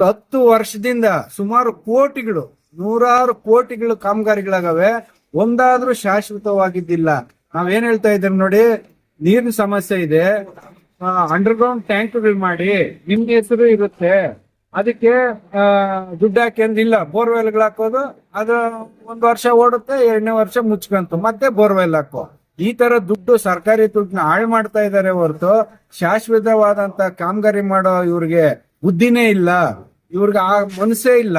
10 ವರ್ಷದಿಂದ ಸುಮಾರು ಕೋಟಿಗಳು, ನೂರಾರು ಕೋಟಿಗಳು ಕಾಮಗಾರಿಗಳಾಗವೆ, ಒಂದಾದ್ರೂ ಶಾಶ್ವತವಾಗಿದ್ದಿಲ್ಲ. ನಾವೇನ್ ಹೇಳ್ತಾ ಇದ್ದೀವಿ ನೋಡಿ, ನೀರಿನ ಸಮಸ್ಯೆ ಇದೆ, ಅಂಡರ್ಗ್ರೌಂಡ್ ಟ್ಯಾಂಕ್ಗಳು ಮಾಡಿ, ನಿಮ್ಗೆ ಹೆಸರು ಇರುತ್ತೆ, ಅದಕ್ಕೆ ದುಡ್ಡು ಹಾಕಿ ಅಂದಿಲ್ಲ. ಬೋರ್ವೆಲ್ಗಳು ಹಾಕೋದು, ಅದು 1 ವರ್ಷ ಓಡುತ್ತೆ, 2ನೇ ವರ್ಷ ಮುಚ್ಕಂತು, ಮತ್ತೆ ಬೋರ್ವೆಲ್ ಹಾಕೋ. ಈ ತರ ದುಡ್ಡು, ಸರ್ಕಾರಿ ದುಡ್ಡನ್ನ ಹಾಳು ಮಾಡ್ತಾ ಇದ್ದಾರೆ ಹೊರತು ಶಾಶ್ವತವಾದಂತ ಕಾಮಗಾರಿ ಮಾಡೋ ಇವ್ರಿಗೆ ಬುದ್ಧಿನೇ ಇಲ್ಲ, ಇವ್ರಿಗೆ ಆ ಮನಸ್ಸೇ ಇಲ್ಲ.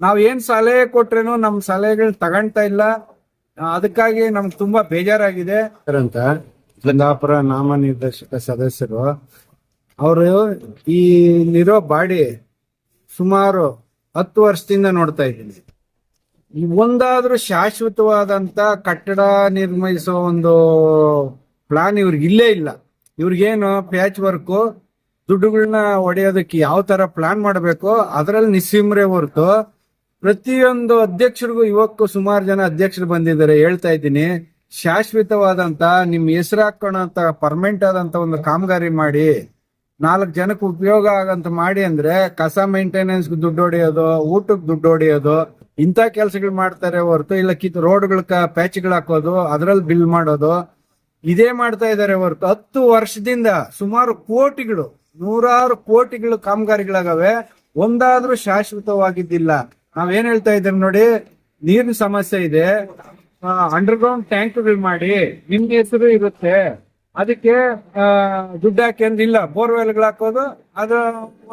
ನಾವ್ ಏನ್ ಸಲಹೆ ಕೊಟ್ರೇನು ನಮ್ ಸಲಹೆಗಳು ತಗೊಂತಾ ಇಲ್ಲ. ಅದಕ್ಕಾಗಿ ನಮ್ಗೆ ತುಂಬಾ ಬೇಜಾರಾಗಿದೆ ಅಂತ ಕುಂದಾಪುರ ನಾಮನಿರ್ದೇಶಕ ಸದಸ್ಯರು ಅವರು ಇಲ್ಲಿರೋ ಬಾಡಿ ಸುಮಾರು 10 ವರ್ಷದಿಂದ ನೋಡ್ತಾ ಇದ್ದೀನಿ. ಒಂದಾದ್ರೂ ಶಾಶ್ವತವಾದಂತ ಕಟ್ಟಡ ನಿರ್ಮಿಸೋ ಒಂದು ಪ್ಲಾನ್ ಇವ್ರಿಗೆ ಇಲ್ಲೇ ಇಲ್ಲ. ಇವ್ರಿಗೇನು ಪ್ಯಾಚ್ ವರ್ಕ್, ದುಡ್ಡುಗಳನ್ನ ಹೊಡೆಯೋದಕ್ಕೆ ಯಾವ ತರ ಪ್ಲಾನ್ ಮಾಡಬೇಕು ಅದರಲ್ಲಿ ನಿಸ್ಸೀಮ್ರೆ ಹೊರತು ಪ್ರತಿಯೊಂದು ಅಧ್ಯಕ್ಷರಿಗೂ ಇವಕ್ಕೂ ಸುಮಾರು ಜನ ಅಧ್ಯಕ್ಷರು ಬಂದಿದ್ದಾರೆ. ಹೇಳ್ತಾ ಇದ್ದೀನಿ, ಶಾಶ್ವತವಾದಂತ ನಿಮ್ ಹೆಸರು ಹಾಕೋಣಂತ ಪರ್ಮನೆಂಟ್ ಆದಂತ ಒಂದು ಕಾಮಗಾರಿ ಮಾಡಿ, 4 ಜನಕ್ಕೆ ಉಪಯೋಗ ಆಗಂತ ಮಾಡಿ. ಅಂದ್ರೆ ಕಸ ಮೇಂಟೆನೆನ್ಸ್ ದುಡ್ಡು ಹೊಡೆಯೋದು, ಊಟಕ್ಕೆ ದುಡ್ಡು ಹೊಡೆಯೋದು, ಇಂಥ ಕೆಲಸಗಳು ಮಾಡ್ತಾರೆ ಹೊರತು ಇಲ್ಲ ರೋಡ್ಗಳ ಪ್ಯಾಚ್ಗಳು ಹಾಕೋದು, ಅದ್ರಲ್ಲಿ ಬಿಲ್ ಮಾಡೋದು, ಇದೇ ಮಾಡ್ತಾ ಇದ್ದಾರೆ ಹೊರತು 10 ವರ್ಷದಿಂದ ಸುಮಾರು ಕೋಟಿಗಳು, ನೂರಾರು ಕೋಟಿಗಳು ಕಾಮಗಾರಿಗಳಾಗವೆ, ಒಂದಾದ್ರೂ ಶಾಶ್ವತವಾಗಿದ್ದಿಲ್ಲ. ನಾವೇನ್ ಹೇಳ್ತಾ ಇದ್ದೀವಿ ನೋಡಿ, ನೀರಿನ ಸಮಸ್ಯೆ ಇದೆ, ಅಂಡರ್ಗ್ರೌಂಡ್ ಟ್ಯಾಂಕ್ಗಳು ಮಾಡಿ, ನಿಮ್ಗೆ ಹೆಸರು ಇರುತ್ತೆ, ಅದಕ್ಕೆ ದುಡ್ಡು ಹಾಕಿ ಅಂದಿಲ್ಲ. ಬೋರ್ವೆಲ್ಗಳು ಹಾಕೋದು, ಅದು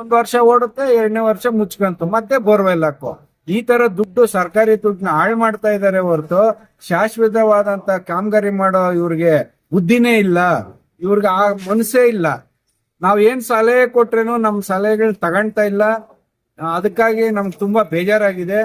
1 ವರ್ಷ ಓಡುತ್ತೆ, 2ನೇ ವರ್ಷ ಮುಚ್ಕಂತು, ಮತ್ತೆ ಬೋರ್ವೆಲ್ ಹಾಕೋ. ಈ ತರ ದುಡ್ಡು, ಸರ್ಕಾರಿ ದುಡ್ಡನ್ನ ಹಾಳು ಮಾಡ್ತಾ ಇದ್ದಾರೆ ಹೊರತು ಶಾಶ್ವತವಾದಂತ ಕಾಮಗಾರಿ ಮಾಡೋ ಇವ್ರಿಗೆ ಬುದ್ಧಿನೇ ಇಲ್ಲ, ಇವ್ರಿಗೆ ಆ ಮನಸ್ಸೇ ಇಲ್ಲ. ನಾವ್ ಏನ್ ಸಲಹೆ ಕೊಟ್ರೇನು ನಮ್ ಸಲಹೆಗಳು ತಗೊಂತಾ ಇಲ್ಲ. ಅದಕ್ಕಾಗಿ ನಮ್ಗೆ ತುಂಬಾ ಬೇಜಾರಾಗಿದೆ.